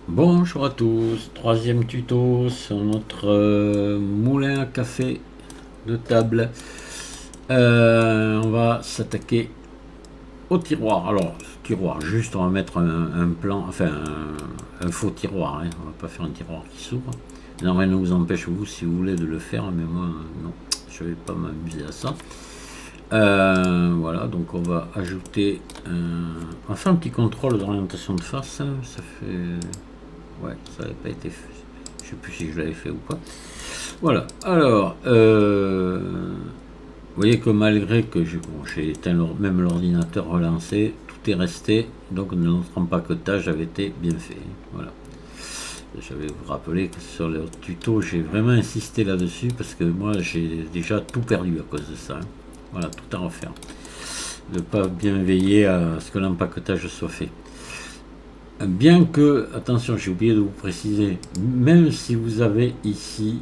Bonjour à tous, troisième tuto sur notre moulin à café de table. On va s'attaquer au tiroir. Alors, tiroir, juste on va mettre un plan, enfin un faux tiroir, hein. On va pas faire un tiroir qui s'ouvre. Non, rien ne vous empêche, vous, si vous voulez, de le faire, mais moi, non, je vais pas m'amuser à ça. Voilà, donc on va ajouter on va faire un petit contrôle d'orientation de face. Ça fait. Ouais, ça n'avait pas été fait. Je sais plus si je l'avais fait ou pas. Voilà. Alors, vous voyez que malgré que j'ai éteint même l'ordinateur relancé, tout est resté. Donc notre empaquetage avait été bien fait. Voilà. Je vais vous rappeler que sur le tuto, j'ai vraiment insisté là-dessus parce que moi, j'ai déjà tout perdu à cause de ça, hein. Voilà, tout à refaire. De ne pas bien veiller à ce que l'empaquetage soit fait. Bien que, attention, j'ai oublié de vous préciser, même si vous avez ici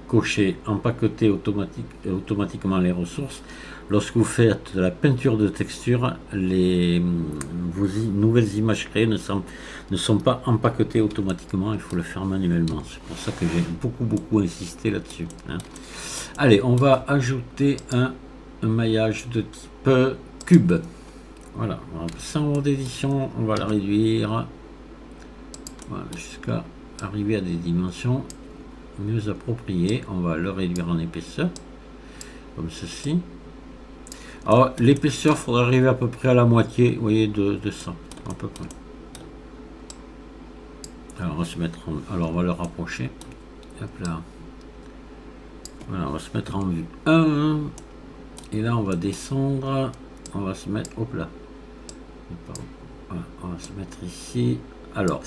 coché empaqueter automatiquement les ressources, lorsque vous faites de la peinture de texture, vos nouvelles images créées ne sont pas empaquetées automatiquement, il faut le faire manuellement. C'est pour ça que j'ai beaucoup insisté là-dessus, hein. Allez, on va ajouter un maillage de type cube. Voilà, sans mode d'édition, on va la réduire, voilà, jusqu'à arriver à des dimensions mieux appropriées. On va le réduire en épaisseur, comme ceci. Alors, l'épaisseur, il faudra arriver à peu près à la moitié, vous voyez, de ça, à peu près. Alors, on va se mettre alors, on va le rapprocher. Hop là. Voilà, on va se mettre en vue 1. Et là, on va descendre. On va se mettre, hop là. Voilà, on va se mettre ici. Alors,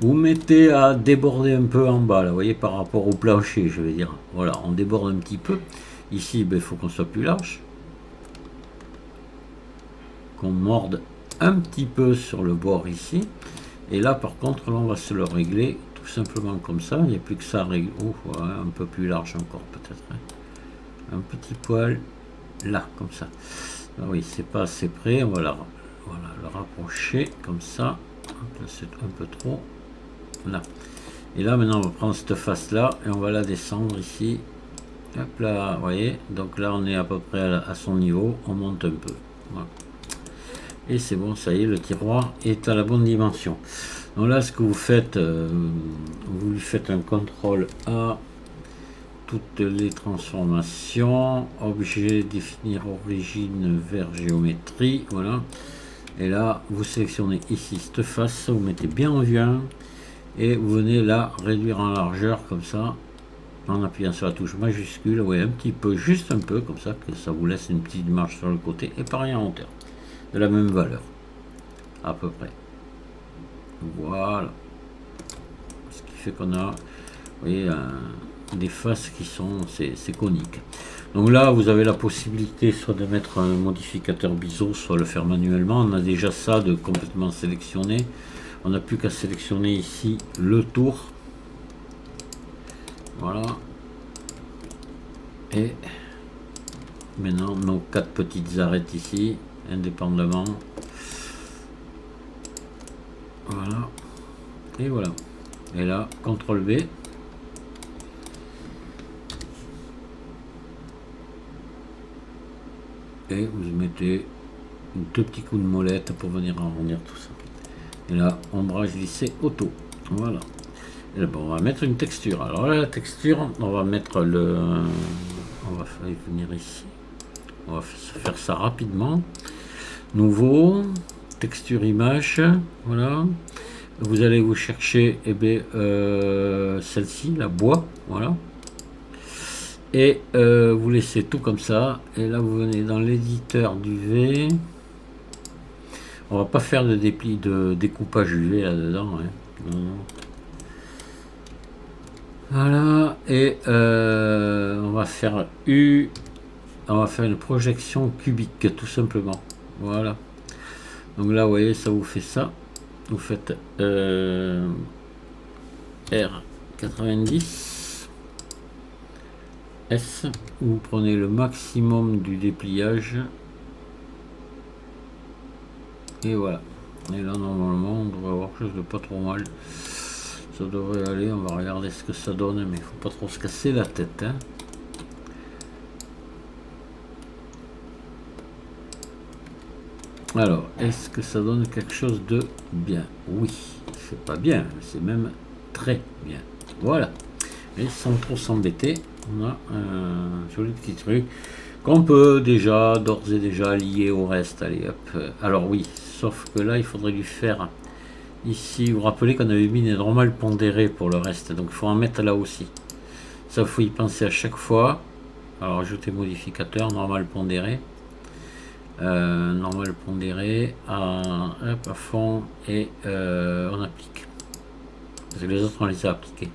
vous mettez à déborder un peu en bas, là, vous voyez, par rapport au plancher, je vais dire. Voilà, on déborde un petit peu. Ici, il faut qu'on soit plus large. Qu'on morde un petit peu sur le bord ici. Et là, par contre, là, on va se le régler tout simplement comme ça. Il n'y a plus que ça à régler. Oh, ouais, un peu plus large encore, peut-être, hein. Un petit poil là, comme ça. Ah oui, c'est pas assez près. On va voilà, le rapprocher comme ça. Là, c'est un peu trop. Là. Et là, maintenant, on va prendre cette face-là et on va la descendre ici. Hop là, vous voyez. Donc là, on est à peu près à son niveau. On monte un peu. Voilà. Et c'est bon, ça y est, le tiroir est à la bonne dimension. Donc là, ce que vous faites, vous lui faites un contrôle A, toutes les transformations, objet, définir origine vers géométrie, voilà. Et là, vous sélectionnez ici cette face, vous mettez bien en vue 1 et vous venez là réduire en largeur comme ça, en appuyant sur la touche majuscule, ouais, un petit peu, juste un peu, comme ça, que ça vous laisse une petite marge sur le côté, et pareil en hauteur, de la même valeur, à peu près. Voilà. Ce qui fait qu'on a, vous voyez, des faces qui sont, c'est conique. Donc là, vous avez la possibilité soit de mettre un modificateur biseau, soit le faire manuellement. On a déjà ça de complètement sélectionné. On n'a plus qu'à sélectionner ici le tour. Voilà. Et maintenant, nos 4 petites arêtes ici, indépendamment. Voilà. Et voilà. Et là, CTRL V. Et vous mettez deux petits coups de molette pour venir arrondir tout ça. Et là, ombrage lissé auto. Voilà. Et là, bon, on va mettre une texture. Alors là, la texture, on va mettre le. On va venir ici. On va faire ça rapidement. Nouveau, texture image. Voilà. Vous allez vous chercher celle-ci, la bois. Voilà. Et vous laissez tout comme ça. Et là, vous venez dans l'éditeur d'UV. On va pas faire de dépli de découpage UV là-dedans, hein. Non, non. Voilà. Et on va faire on va faire une projection cubique, tout simplement. Voilà. Donc là, vous voyez, ça vous fait ça. Vous faites R90. S, vous prenez le maximum du dépliage et voilà. Et là, normalement, on devrait avoir quelque chose de pas trop mal. Ça devrait aller, on va regarder ce que ça donne, mais il faut pas trop se casser la tête. Hein. Alors, est-ce que ça donne quelque chose de bien? Oui, c'est pas bien, c'est même très bien. Voilà. Et sans trop s'embêter, on a un joli petit truc qu'on peut déjà, d'ores et déjà, lier au reste. Allez, hop. Alors oui, sauf que là, il faudrait lui faire ici. Vous vous rappelez qu'on avait mis des normales pondérées pour le reste, donc il faut en mettre là aussi. Ça, il faut y penser à chaque fois. Alors, ajouter modificateur, normal pondéré. Normal pondéré hop, à fond et on applique. Parce que les autres, on les a appliqués.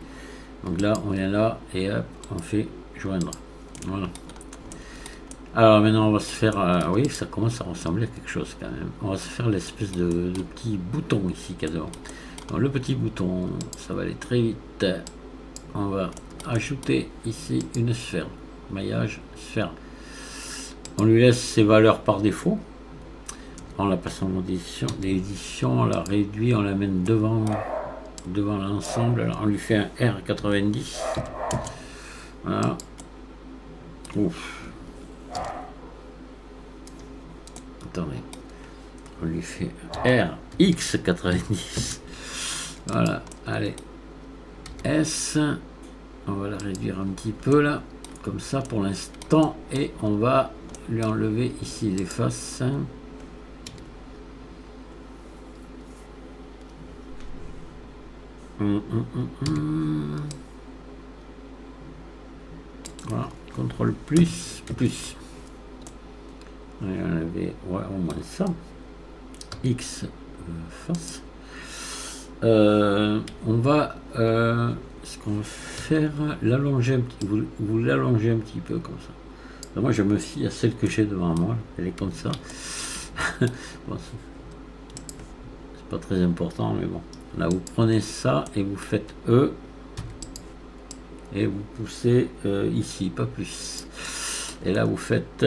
Donc là, on vient là et hop, on fait joindre. Voilà. Alors maintenant, on va se faire... oui, ça commence à ressembler à quelque chose quand même. On va se faire l'espèce de petit bouton ici, quasiment. Donc le petit bouton, ça va aller très vite. On va ajouter ici une sphère. Maillage, sphère. On lui laisse ses valeurs par défaut. On la passe en d'édition, on la réduit, on la mène devant l'ensemble. Alors on lui fait un R90. Voilà. Ouf. Attendez. On lui fait RX90. Voilà. Allez. S. On va la réduire un petit peu là. Comme ça pour l'instant. Et on va lui enlever ici les faces. Voilà, contrôle plus. On va enlever au moins ça. X face. On va ce qu'on va faire, l'allonger un petit, vous l'allongez un petit peu comme ça. Alors moi je me fie à celle que j'ai devant moi, elle est comme ça. Bon, c'est pas très important, mais bon. Là vous prenez ça et vous faites E et vous poussez ici, pas plus. Et là vous faites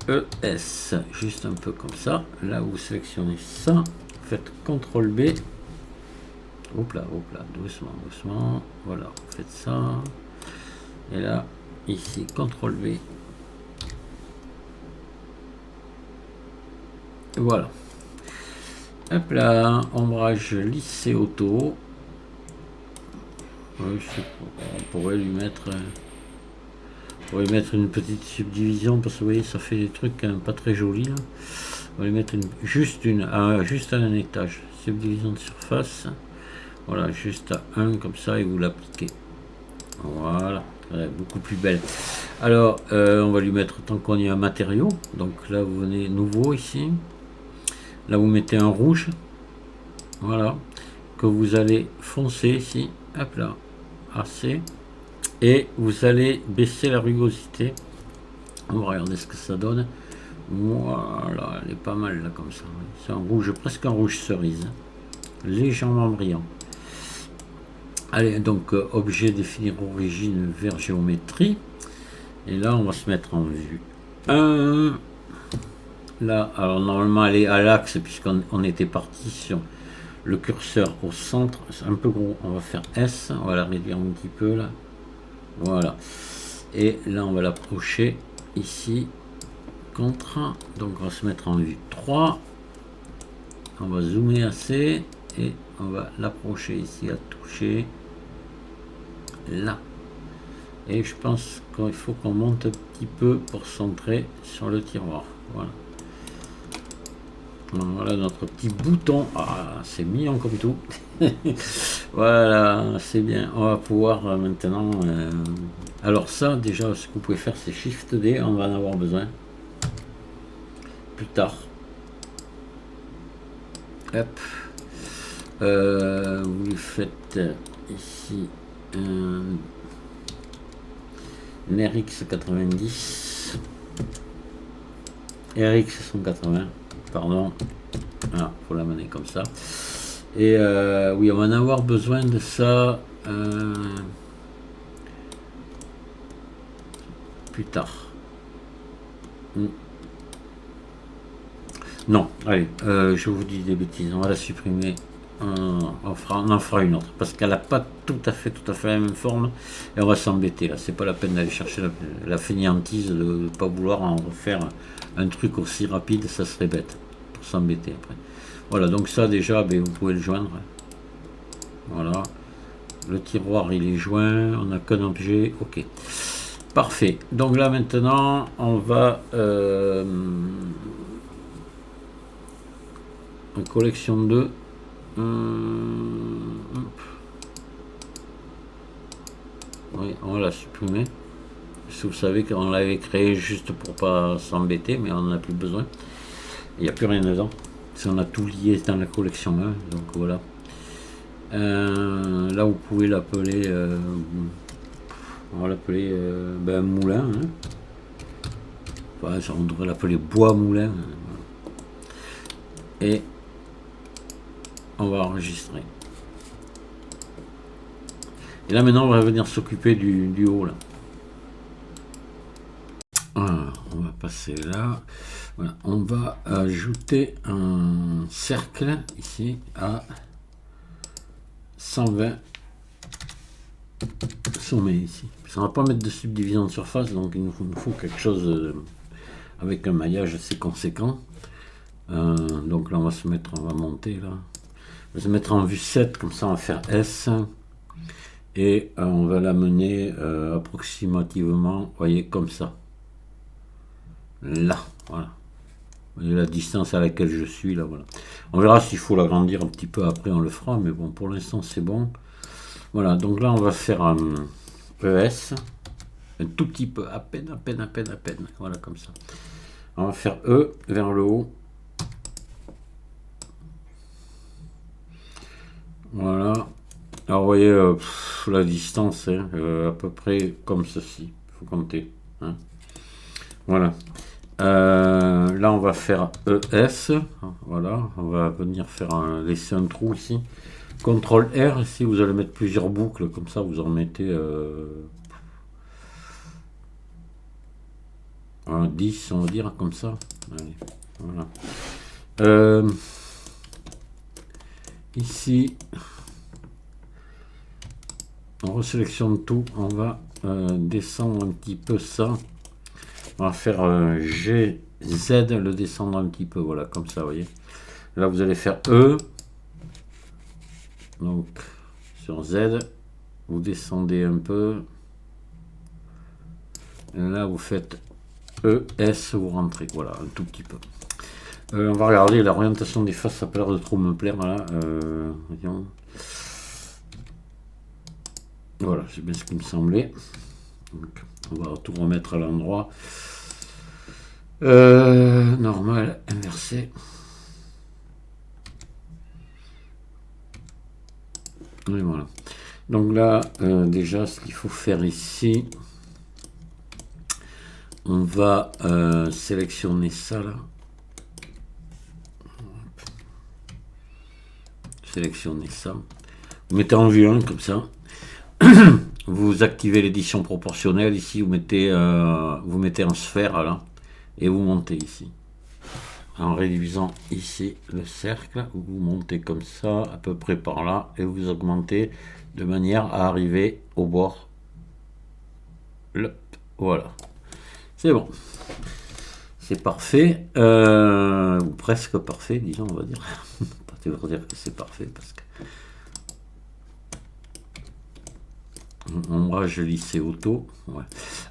ES, juste un peu comme ça. Là vous sélectionnez ça, vous faites CTRL B. Hop là, doucement. Voilà, vous faites ça. Et là, ici, CTRL B. Voilà. Hop là, ombrage lissé auto. Oui, on pourrait lui mettre une petite subdivision parce que vous voyez, ça fait des trucs pas très jolis là. On va lui mettre juste à un étage. Subdivision de surface. Voilà, juste à 1 comme ça et vous l'appliquez. Voilà, beaucoup plus belle. Alors, on va lui mettre tant qu'on y a un matériau. Donc là, vous venez nouveau ici. Là, vous mettez un rouge. Voilà, que vous allez foncer ici. Hop là, assez. Et vous allez baisser la rugosité. On va regarder ce que ça donne. Voilà, elle est pas mal là comme ça. C'est un rouge, presque un rouge cerise. Légèrement brillant. Allez, donc objet définir origine vers géométrie. Et là, on va se mettre en vue 1. Là, alors normalement, elle est à l'axe puisqu'on était parti sur le curseur au centre. C'est un peu gros. On va faire S. On va la réduire un petit peu là. Voilà. Et là, on va l'approcher ici. Contre. Donc, on va se mettre en vue 3. On va zoomer assez. Et on va l'approcher ici à toucher là. Et je pense qu'il faut qu'on monte un petit peu pour centrer sur le tiroir. Voilà. Voilà notre petit bouton. Ah, c'est mignon comme tout. Voilà, c'est bien. On va pouvoir maintenant... alors ça, déjà, ce que vous pouvez faire, c'est Shift D. On va en avoir besoin. Plus tard. Hop. Vous lui faites ici un RX 90, RX 180, pardon. Ah, faut la mener comme ça. Et oui, on va en avoir besoin de ça plus tard. Non, allez, je vous dis des bêtises, on va la supprimer. On en fera une autre parce qu'elle n'a pas tout à fait la même forme et on va s'embêter là. C'est pas la peine d'aller chercher la fainéantise de ne pas vouloir en refaire un truc aussi rapide, ça serait bête pour s'embêter après. Voilà, donc ça déjà, ben, vous pouvez le joindre. Voilà, le tiroir il est joint, on n'a qu'un objet, ok. Parfait, donc là maintenant on va une collection de oui, on va la supprimer. Parce que vous savez qu'on l'avait créé juste pour pas s'embêter, mais on n'en a plus besoin. Il n'y a plus rien dedans. Si on a tout lié dans la collection 1, donc voilà. Là, vous pouvez l'appeler. On va l'appeler ben, moulin. Hein. Enfin, on devrait l'appeler bois moulin. Et on va enregistrer. Et là maintenant on va venir s'occuper du haut là. Voilà, on va passer là. Voilà, on va ajouter un cercle ici à 120 sommets ici. On ne va pas mettre de subdivision de surface, donc il nous faut quelque chose avec un maillage assez conséquent. Donc là on va se mettre, on va monter là. On va se mettre en vue 7, comme ça on va faire S. Et on va l'amener approximativement, vous voyez, comme ça. Là, voilà. Vous voyez la distance à laquelle je suis, là, voilà. On verra s'il faut l'agrandir un petit peu après, on le fera, mais bon, pour l'instant, c'est bon. Voilà, donc là, on va faire un ES, un tout petit peu, à peine, voilà, comme ça. On va faire E vers le haut. Voilà. Alors, vous voyez, la distance, hein, à peu près comme ceci. Il faut compter. Hein. Voilà. Là, on va faire ES. Voilà. On va venir faire laisser un trou ici. CTRL R, ici, vous allez mettre plusieurs boucles. Comme ça, vous en mettez 10, on va dire, comme ça. Allez. Voilà. Ici, on resélectionne tout. On va descendre un petit peu ça. On va faire GZ, le descendre un petit peu, voilà, comme ça, vous voyez. Là, vous allez faire E. Donc, sur Z, vous descendez un peu. Et là, vous faites ES, vous rentrez, voilà, un tout petit peu. On va regarder l'orientation des faces, ça peut l'air de trop me plaire, voilà. Voyons. Voilà, c'est bien ce qui me semblait. Donc, on va tout remettre à l'endroit. Normal, inversé. Et voilà. Donc là, déjà, ce qu'il faut faire ici, on va sélectionner ça là. Sélectionnez ça. Vous mettez en vue 1 comme ça. Vous activez l'édition proportionnelle ici. Vous mettez en sphère là et vous montez ici. En réduisant ici le cercle, vous montez comme ça à peu près par là et vous augmentez de manière à arriver au bord. Voilà. C'est bon. C'est parfait. Ou presque parfait, disons, on va dire. Pas toujours dire que c'est parfait parce que ombrage lissé auto. Ouais.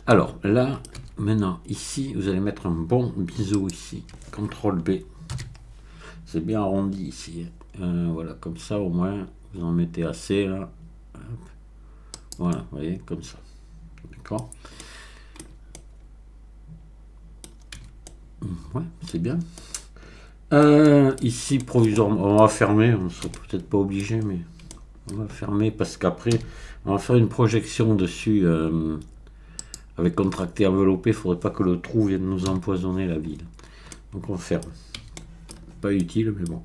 Alors là, maintenant, ici, vous allez mettre un bon biseau ici. CTRL B. C'est bien arrondi ici. Voilà, comme ça, au moins, vous en mettez assez là. Voilà, vous voyez, comme ça. D'accord. Ouais, c'est bien. Ici, provisoirement, on va fermer. On ne sera peut-être pas obligé, mais on va fermer parce qu'après, on va faire une projection dessus avec contracté enveloppé. Il ne faudrait pas que le trou vienne nous empoisonner la ville. Donc on ferme. Pas utile, mais bon.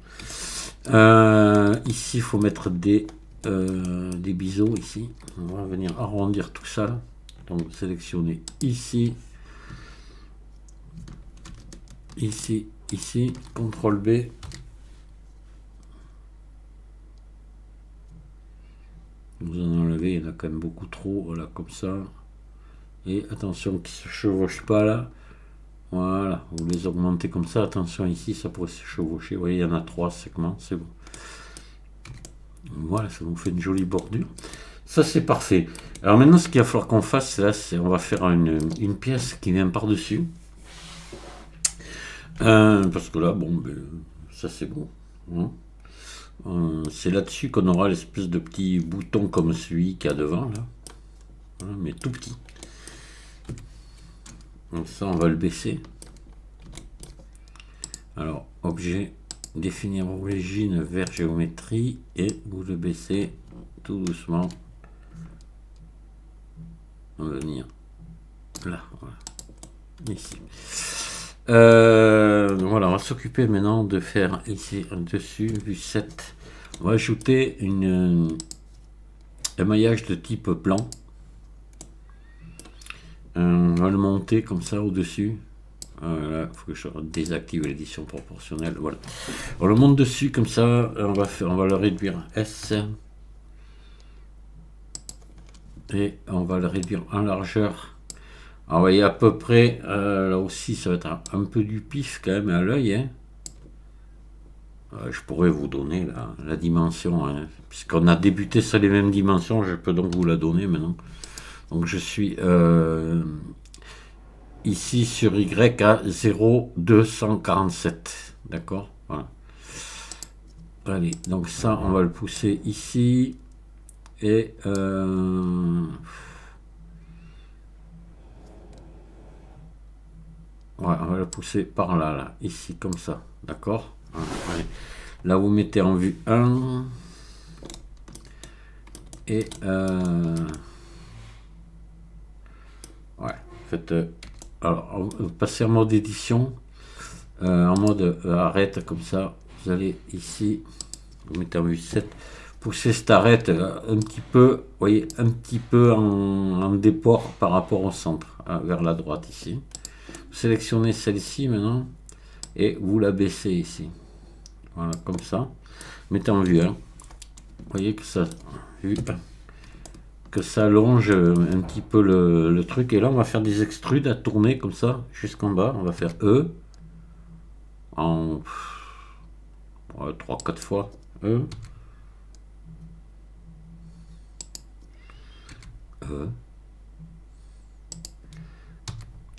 Ici, il faut mettre des biseaux ici. On va venir arrondir tout ça. Donc sélectionner ici, ici ici, CTRL B. Vous en enlevez, il y en a quand même beaucoup trop, voilà, comme ça. Et attention qu'ils ne se chevauchent pas là. Voilà, vous les augmentez comme ça, attention ici, ça pourrait se chevaucher. Vous voyez, il y en a 3 segments, c'est bon. Voilà, ça vous fait une jolie bordure. Ça, c'est parfait. Alors maintenant, ce qu'il va falloir qu'on fasse, là, c'est on va faire une pièce qui vient par-dessus. Parce que là, bon, ben, ça c'est bon. Hein. C'est là-dessus qu'on aura l'espèce de petit bouton comme celui qu'il y a devant, là. Voilà, mais tout petit. Donc ça, on va le baisser. Alors, objet, définir origine vers géométrie, et vous le baissez tout doucement. On va venir là, voilà. Ici. Voilà, on va s'occuper maintenant de faire ici dessus, vue 7. On va ajouter un maillage de type plan. On va le monter comme ça au-dessus. Voilà, il faut que je désactive l'édition proportionnelle. Voilà. On le monte dessus comme ça. On va le réduire S. Et on va le réduire en largeur. Alors, vous voyez à peu près, là aussi ça va être un peu du pif quand même à l'œil. Hein. Je pourrais vous donner la dimension, hein. Puisqu'on a débuté sur les mêmes dimensions, je peux donc vous la donner maintenant. Donc je suis ici sur Y à 0,247. D'accord, voilà. Allez, donc ça on va le pousser ici. Et ouais, on va le pousser par là, ici, comme ça. D'accord, voilà. Là, vous mettez en vue 1. Et ouais, faites. Alors, passez en mode édition. En mode arrête, comme ça. Vous allez ici. Vous mettez en vue 7. Poussez cette arrête un petit peu. Vous voyez, un petit peu en déport par rapport au centre. Vers la droite ici. Vous sélectionnez celle-ci maintenant. Et vous la baissez ici. Voilà, comme ça. Mettez en vue 1. Vous voyez que ça, que ça allonge un petit peu le truc. Et là, on va faire des extrudes à tourner comme ça jusqu'en bas. On va faire E en 3-4 fois. E. E.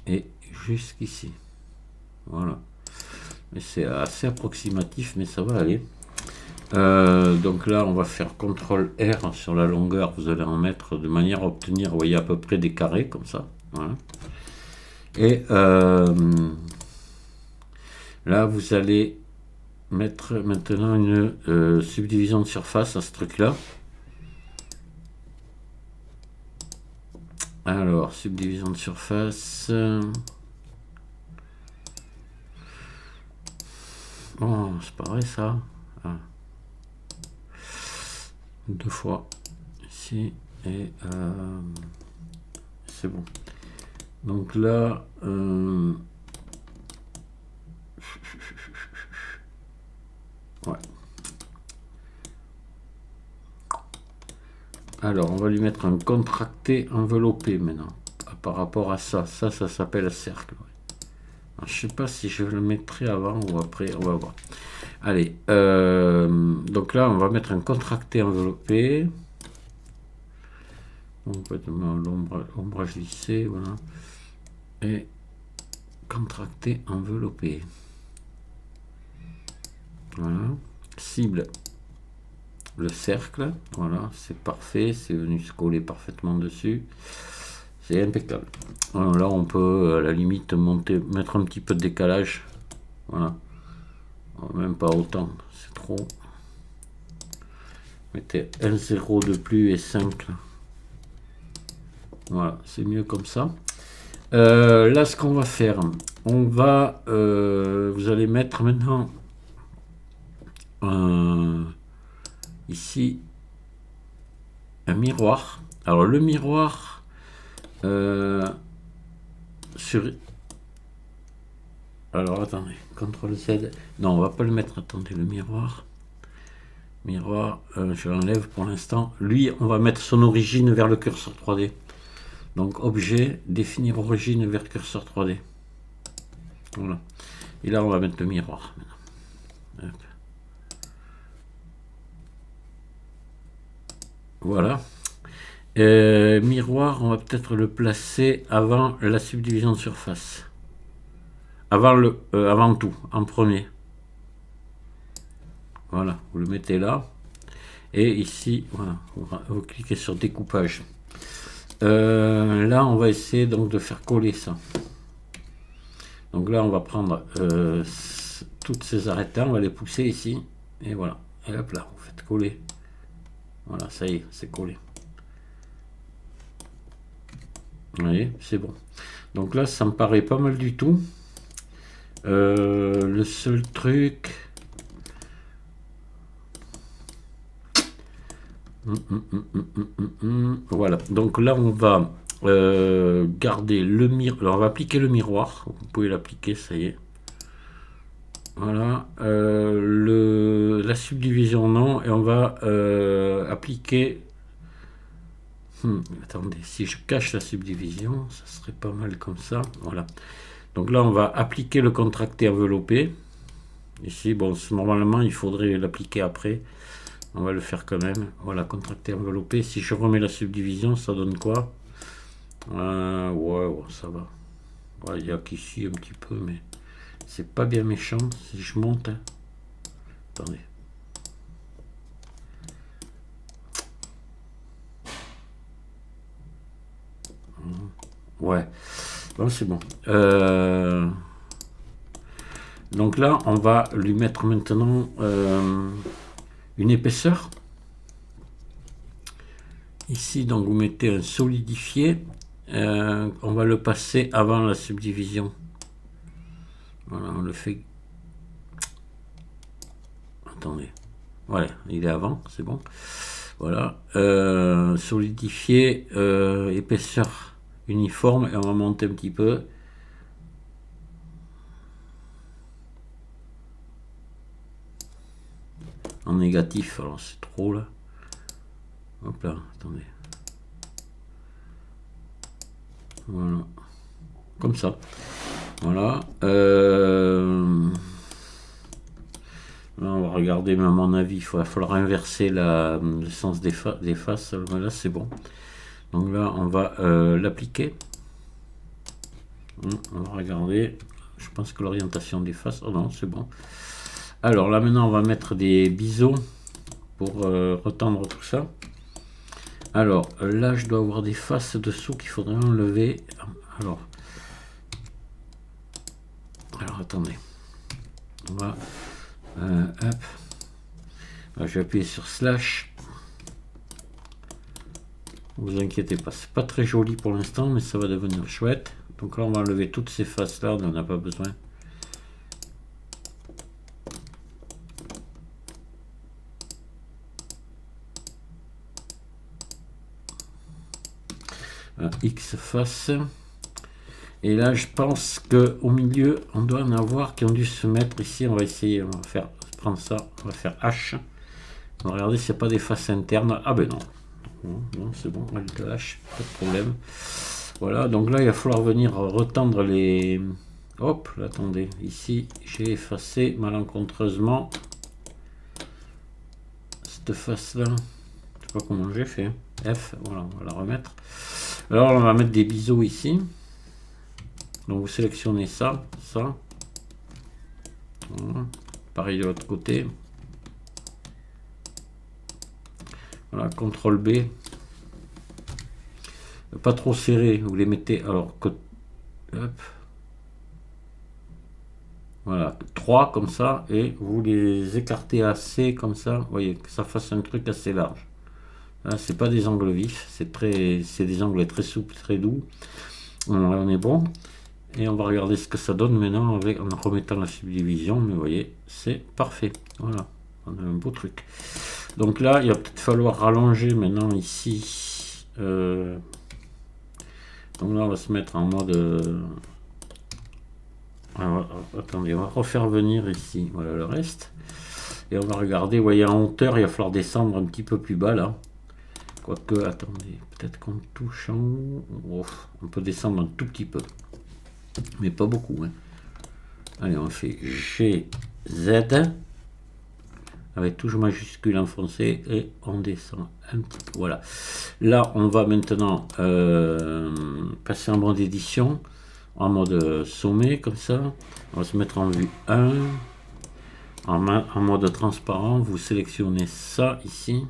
Et jusqu'ici. Voilà. Mais c'est assez approximatif, mais ça va aller. Donc là, on va faire CTRL R sur la longueur. Vous allez en mettre de manière à obtenir, vous voyez, à peu près des carrés comme ça. Voilà. Et là, vous allez mettre maintenant une subdivision de surface à ce truc-là. Alors, subdivision de surface. Oh, c'est pas vrai ça. Ah. 2 fois ici et c'est bon. Donc là, ouais. Alors, on va lui mettre un contracté enveloppé maintenant. Par rapport à ça, ça s'appelle cercle. Alors, je sais pas si je le mettrai avant ou après, on va voir. Allez, donc là, on va mettre un contracté enveloppé. Complètement l'ombrage lissé, voilà. Et contracté enveloppé. Voilà. Cible le cercle, voilà, c'est parfait, c'est venu se coller parfaitement dessus, c'est impeccable. Alors là, on peut à la limite mettre un petit peu de décalage, voilà, même pas autant, c'est trop. Mettez 1 0 de plus et 5, voilà, c'est mieux comme ça. Là, ce qu'on va faire, on va, vous allez mettre maintenant ici un miroir. Alors le miroir sur Alors attendez, CTRL Z. Non, on va pas le mettre. Attendez, le miroir. Miroir, je l'enlève pour l'instant. Lui, on va mettre son origine vers le curseur 3D. Donc objet, définir origine vers curseur 3D. Voilà. Et là, on va mettre le miroir. Voilà. Miroir, on va peut-être le placer avant la subdivision de surface. Avant tout, en premier. Voilà, vous le mettez là. Et ici, voilà, vous cliquez sur découpage. Là, on va essayer donc de faire coller ça. Donc là, on va prendre toutes ces arêtes-là, on va les pousser ici. Et voilà. Et hop là, vous faites coller. Voilà, ça y est, c'est collé. Vous voyez, c'est bon. Donc là, ça me paraît pas mal du tout. Le seul truc... Voilà, donc là on va garder le miroir. Alors on va appliquer le miroir, vous pouvez l'appliquer, ça y est. Voilà, la subdivision non, et on va appliquer... attendez, si je cache la subdivision, ça serait pas mal comme ça. Voilà, donc là on va appliquer le contracté enveloppé. Ici, bon, normalement il faudrait l'appliquer après. On va le faire quand même. Voilà, contracté enveloppé. Si je remets la subdivision, ça donne quoi? Ouais, ça va. Il y a qu'ici un petit peu, mais c'est pas bien méchant si je monte. Hein. Attendez. Ouais. Bon, c'est bon. Donc là, on va lui mettre maintenant... une épaisseur. Ici, donc vous mettez un solidifié. On va le passer avant la subdivision. Voilà, on le fait. Attendez. Voilà, il est avant, c'est bon. Voilà. Solidifié, épaisseur uniforme, et on va monter un petit peu. En négatif, alors c'est trop là. Hop là, attendez. Voilà. Comme ça. Voilà. Là, on va regarder, mais à mon avis, il va falloir inverser le sens des faces. Là, c'est bon. Donc là, on va l'appliquer. On va regarder. Je pense que l'orientation des faces... Oh non, c'est bon. Alors là, maintenant, on va mettre des biseaux pour retendre tout ça. Alors là, je dois avoir des faces dessous qu'il faudrait enlever. Alors attendez. On va... hop. Là, je vais appuyer sur slash. Ne vous inquiétez pas, c'est pas très joli pour l'instant, mais ça va devenir chouette. Donc là, on va enlever toutes ces faces-là, on n'en a pas besoin. X face. Et là, je pense que au milieu, on doit en avoir qui ont dû se mettre ici. On va essayer, on va faire prendre ça, on va faire H. On va regarder s'il n'y a pas des faces internes. Ah ben non. Non, c'est bon, Alt H, pas de problème. Voilà, donc là, il va falloir venir retendre les... Hop, là, attendez. Ici, j'ai effacé malencontreusement cette face-là. Je sais pas comment j'ai fait. F, voilà, on va la remettre. Alors, on va mettre des biseaux ici. Donc, vous sélectionnez ça, ça. Voilà. Pareil de l'autre côté. Voilà, CTRL B. Pas trop serré, vous les mettez. Alors, hop. Voilà, 3 comme ça, et vous les écartez assez comme ça. Vous voyez, que ça fasse un truc assez large. Là, c'est pas des angles vifs, c'est des angles très souples, très doux. Alors, là, on est bon. Et on va regarder ce que ça donne maintenant en remettant la subdivision. Mais vous voyez, c'est parfait. Voilà, on a un beau truc. Donc là, il va peut-être falloir rallonger maintenant ici. Donc là, on va se mettre en mode... Alors, attendez, on va refaire venir ici, voilà le reste. Et on va regarder, vous voyez en hauteur, il va falloir descendre un petit peu plus bas là. Quoique, attendez, peut-être qu'on touche en haut. Oh, on peut descendre un tout petit peu. Mais pas beaucoup. Hein. Allez, on fait G, Z. Avec touche majuscule enfoncée. Et on descend un petit peu. Voilà. Là, on va maintenant passer en mode édition. En mode sommet, comme ça. On va se mettre en vue 1. En mode transparent, vous sélectionnez ça ici.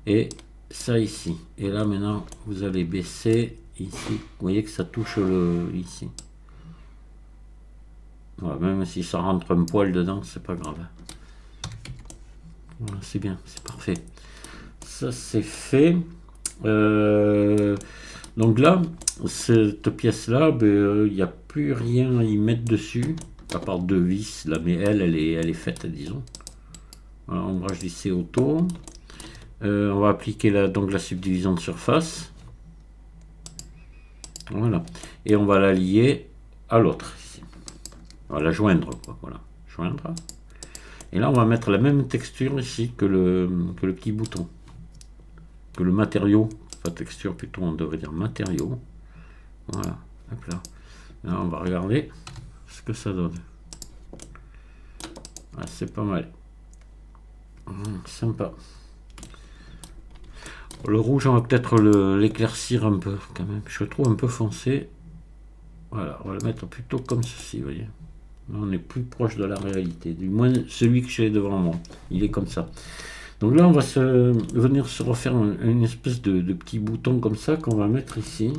Et ça ici. Et là maintenant vous allez baisser ici. Vous voyez que ça touche le ici. Voilà, même si ça rentre un poil dedans, c'est pas grave. Voilà, c'est bien, c'est parfait. Ça c'est fait. Donc là, cette pièce là, il n'y a plus rien à y mettre dessus. À part deux vis là, mais elle est faite, disons. Voilà, ombrage lissé auto. On va appliquer donc la subdivision de surface. Voilà. Et on va la lier à l'autre ici. On va la joindre, quoi. Voilà. Joindre. Et là, on va mettre la même texture ici que le petit bouton. Que le matériau. Pas texture, plutôt, on devrait dire matériau. Voilà. Hop là. Là, on va regarder ce que ça donne. Ah, c'est pas mal. Sympa. Le rouge, on va peut-être l'éclaircir un peu quand même. Je le trouve un peu foncé. Voilà, on va le mettre plutôt comme ceci, vous voyez. Là, on est plus proche de la réalité. Du moins, celui que j'ai devant moi, il est comme ça. Donc là, on va venir se refaire une espèce de petit bouton comme ça qu'on va mettre ici.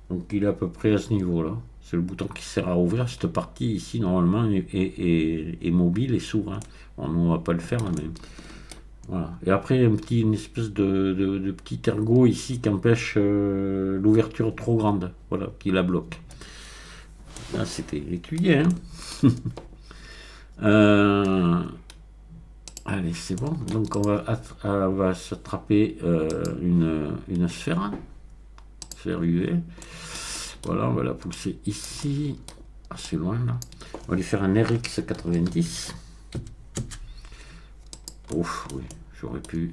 Donc il est à peu près à ce niveau-là. C'est le bouton qui sert à ouvrir. Cette partie ici, normalement, est mobile et s'ouvre. Hein. Bon, nous, on va pas le faire, mais... Voilà. Et après, une espèce de petit ergot ici qui empêche l'ouverture trop grande, voilà, qui la bloque. Là, c'était l'écuyer. Hein. Allez, c'est bon. Donc, on va s'attraper une sphère UV. Voilà, on va la pousser ici, assez loin là. On va lui faire un RX90. Ouf, oui, j'aurais pu.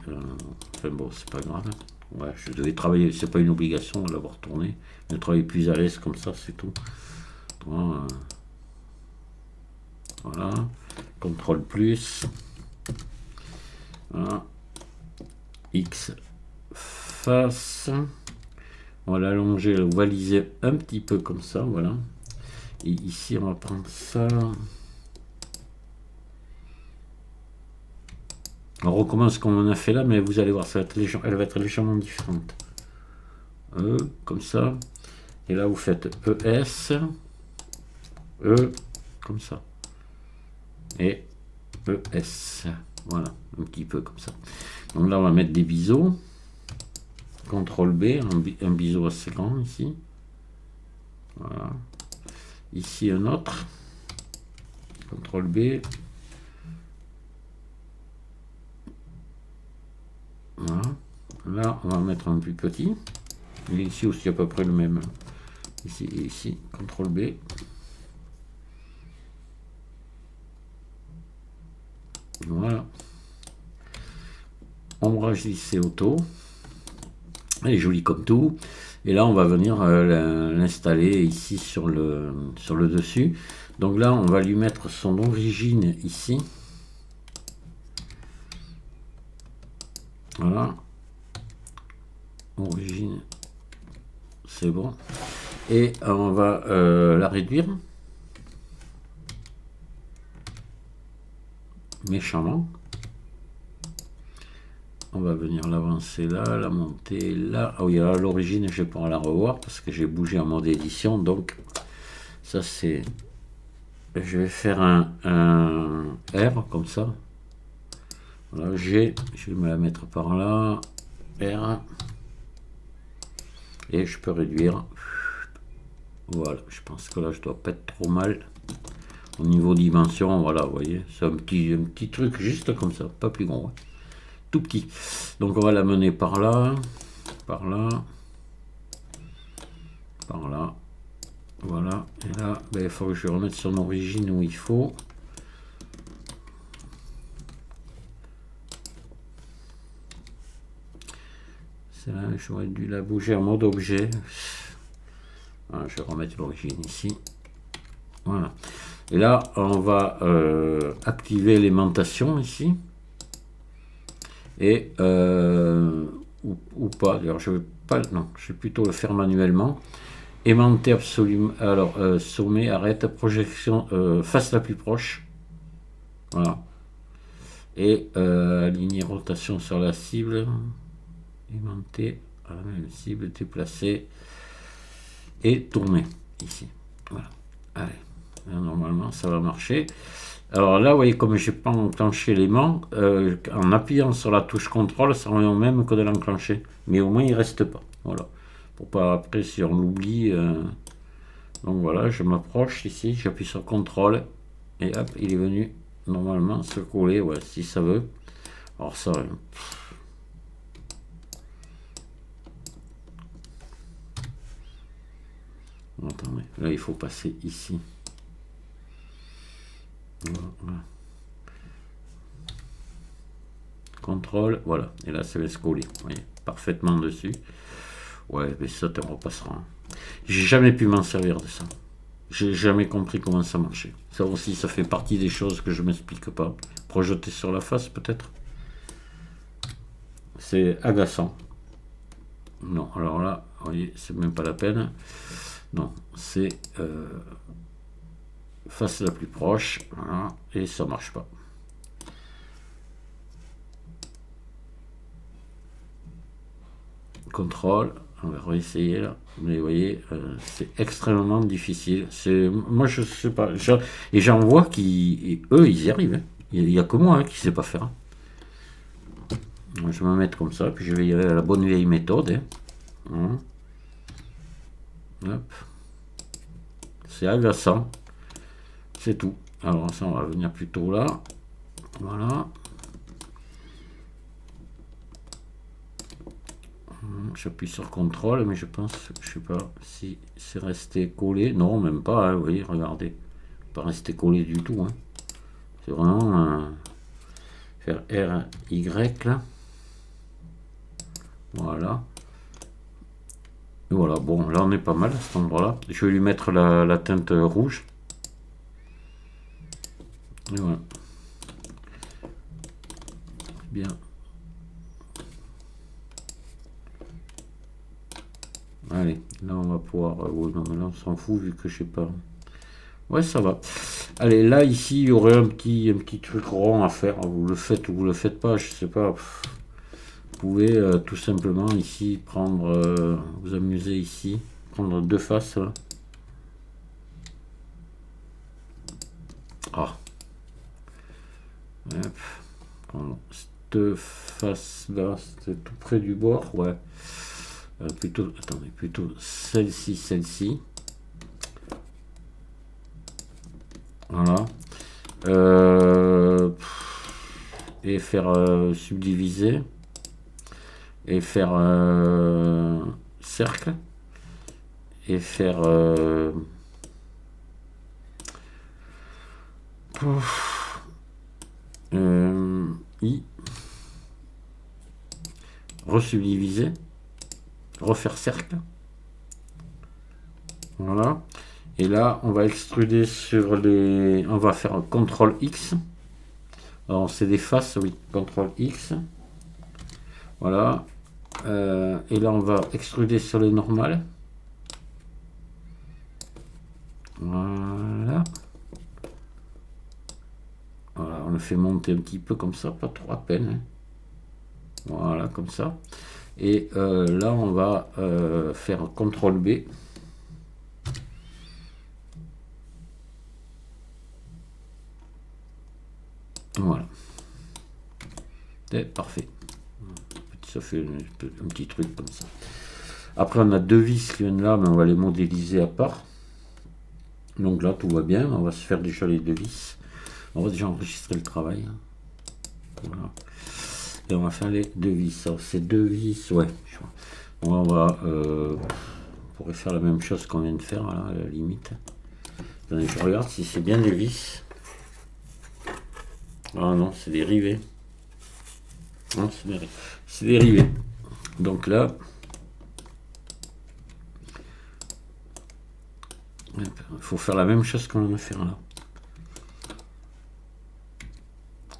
Enfin bon, c'est pas grave. Ouais, je devais travailler, c'est pas une obligation de l'avoir tourné, mais travailler plus à l'aise comme ça, c'est tout. Voilà, contrôle plus. Voilà. X face. On va l'allonger, on va liser un petit peu comme ça, voilà. Et ici, on va prendre ça. On recommence comme on a fait là, mais vous allez voir, elle va être légèrement différente. Comme ça. Et là, vous faites ES. Comme ça. Et ES. Voilà, un petit peu comme ça. Donc là, on va mettre des biseaux. CTRL B, un biseau assez grand ici. Voilà. Ici, un autre. CTRL B. Voilà. Là, on va mettre un plus petit. Et ici aussi à peu près le même. Ici et ici. CTRL B. Voilà. Ombrage lissé auto. Elle est jolie comme tout. Et là, on va venir l'installer ici sur le dessus. Donc là, on va lui mettre son origine ici. Voilà. Origine. C'est bon. Et on va la réduire. Méchamment. On va venir l'avancer là, la monter là. Ah oui, à l'origine, je vais pouvoir la revoir parce que j'ai bougé en mode édition. Donc, ça c'est... Je vais faire un R comme ça. Voilà, G, je vais me la mettre par là. R. Et je peux réduire. Voilà, je pense que là, je dois pas être trop mal. Au niveau dimension, voilà, vous voyez. C'est un petit truc juste comme ça, pas plus gros. Hein. Tout petit. Donc on va la mener par là, par là, par là. Voilà, et là, ben, il faut que je remette son origine où il faut. C'est là, j'aurais dû la bouger en mode objet. Voilà, je vais remettre l'origine ici. Voilà. Et là, on va activer l'aimantation ici. Et ou pas, d'ailleurs, je vais pas, non, je vais plutôt le faire manuellement. Aimanter absolument. Alors, sommet, arrête, projection, face la plus proche. Voilà. Et aligner rotation sur la cible. Aimanter à la même cible, déplacer et tourner ici. Voilà. Allez. Là, normalement, ça va marcher. Alors là, vous voyez, comme je n'ai pas enclenché l'aimant, en appuyant sur la touche contrôle, ça revient au même que de l'enclencher. Mais au moins, il ne reste pas. Voilà. Pour pas après, si on l'oublie. Donc voilà, je m'approche ici, j'appuie sur contrôle. Et hop, il est venu normalement se coller, ouais, si ça veut. Alors ça. Attendez, là il faut passer ici. Voilà. Contrôle, voilà. Et là ça va se coller. Vous voyez, parfaitement dessus. Ouais, mais ça, on repassera. J'ai jamais pu m'en servir de ça. J'ai jamais compris comment ça marchait. Ça aussi, ça fait partie des choses que je m'explique pas. Projeter sur la face, peut-être. C'est agaçant. Non, alors là, vous voyez, c'est même pas la peine. Non, c'est face la plus proche. Voilà, et ça marche pas. Contrôle. On va réessayer là. Mais vous voyez, c'est extrêmement difficile. Moi, je sais pas. Et j'en vois qui, eux, ils y arrivent. Hein. Il n'y a que moi qui ne sais pas faire. Je vais me mettre comme ça, puis je vais y aller à la bonne vieille méthode. Hein. Hop. C'est agaçant. C'est tout. Alors ça, on va venir plutôt là. Voilà. J'appuie sur contrôle, mais je pense, je sais pas si c'est resté collé. Non, même pas. Hein, vous voyez, regardez, pas resté collé du tout. Hein. C'est vraiment faire R Y là. Voilà. Et voilà. Bon, là on est pas mal à cet endroit-là. Je vais lui mettre la teinte rouge. Et voilà. Bien. Allez, là on va pouvoir. Oui, non, mais là on s'en fout vu que je sais pas. Ouais, ça va. Allez, là ici il y aurait un petit truc rond à faire. Vous le faites ou vous le faites pas, je sais pas. Vous pouvez tout simplement ici prendre, vous amuser ici, prendre deux faces. Là. Ah. Hop. Prendre cette face là, c'est tout près du bord, ouais. Plutôt, attendez, plutôt celle-ci. Voilà. Et faire subdiviser. Et faire cercle. Et faire I. Resubdiviser. Refaire cercle. Voilà. Et là, on va extruder sur les... On va faire un CTRL X. Alors, c'est des faces, oui. CTRL X. Voilà. Et là, on va extruder sur les normales. Voilà. Voilà, on le fait monter un petit peu comme ça, pas trop à peine. Hein. Voilà, comme ça. Et là, on va faire CTRL B. Voilà. C'est parfait. Ça fait un petit truc comme ça. Après, on a deux vis qui viennent là, mais on va les modéliser à part. Donc là, tout va bien. On va se faire déjà les deux vis. On va déjà enregistrer le travail. Voilà. Et on va faire les deux vis. Alors, ces deux vis, ouais. On va pourrait faire la même chose qu'on vient de faire, là, à la limite. Attendez, je regarde si c'est bien des vis. Ah non, c'est des rivets. Non, c'est des rivets. Donc là, il faut faire la même chose qu'on vient de faire là.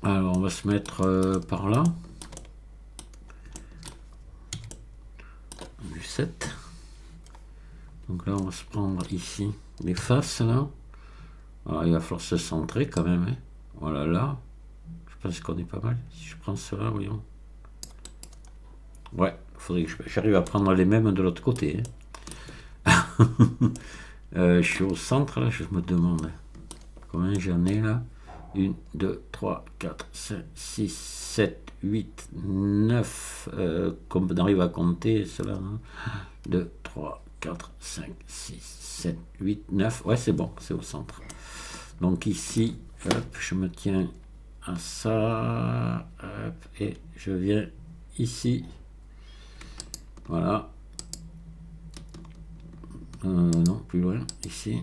Alors, on va se mettre par là. Du 7. Donc là, on va se prendre ici les faces là. Alors, il va falloir se centrer quand même. Hein. Voilà là. Je pense qu'on est pas mal. Si je prends cela, voyons. Ouais, il faudrait que j'arrive à prendre les mêmes de l'autre côté. Hein. Je suis au centre là, je me demande combien j'en ai là. 1, 2, 3, 4, 5, 6, 7, 8, 9. Comme on arrive à compter cela. Hein. 2, 3, 4, 5, 6, 7, 8, 9. Ouais, c'est bon, c'est au centre. Donc ici, hop, je me tiens à ça. Hop, et je viens ici. Voilà. Non, plus loin, ici.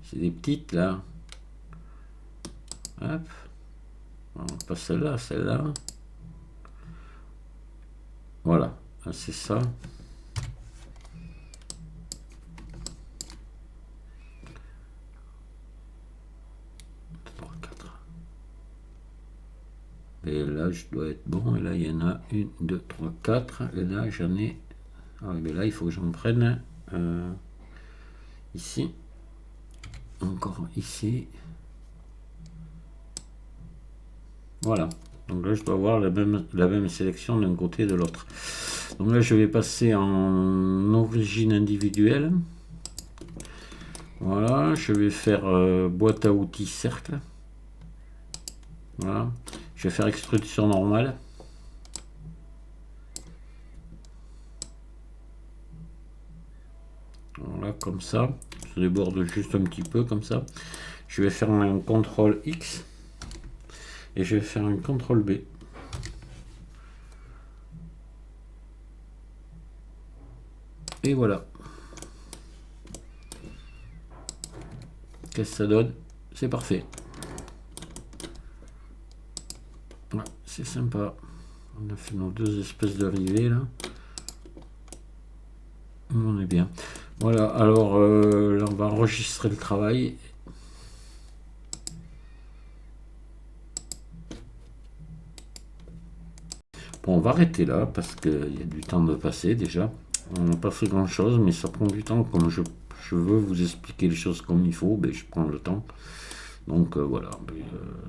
C'est des petites là. Hop. Non, pas celle-là, celle-là. Voilà, c'est ça. Et là, je dois être bon. Et là, il y en a 1, 2, 3, 4. Et là, j'en ai. Ah, mais là, il faut que j'en prenne ici. Encore ici. Voilà. Donc là, je dois avoir la même sélection d'un côté et de l'autre. Donc là, je vais passer en origine individuelle. Voilà. Je vais faire boîte à outils cercle. Voilà. Je vais faire extrusion normale. Voilà, comme ça. Je déborde juste un petit peu, comme ça. Je vais faire un CTRL X. Et je vais faire un CTRL B. Et voilà. Qu'est-ce que ça donne? C'est parfait. Ouais, c'est sympa. On a fait nos deux espèces de rivets là. On est bien. Voilà, alors là on va enregistrer le travail. Bon, on va arrêter là parce qu'il y a du temps de passer déjà. On n'a pas fait grand chose, mais ça prend du temps. Comme je veux vous expliquer les choses comme il faut, ben, je prends le temps. Donc voilà,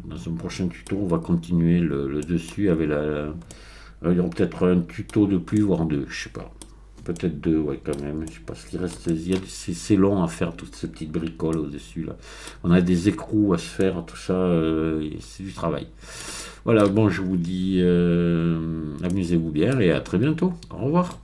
dans un prochain tuto, on va continuer le dessus avec il y aura peut-être un tuto de plus, voire deux, je sais pas. Peut-être deux, ouais, quand même. Je sais pas ce qu'il reste. C'est long à faire toutes ces petites bricoles au-dessus là. On a des écrous à se faire, tout ça, c'est du travail. Voilà, bon, je vous dis amusez-vous bien et à très bientôt. Au revoir.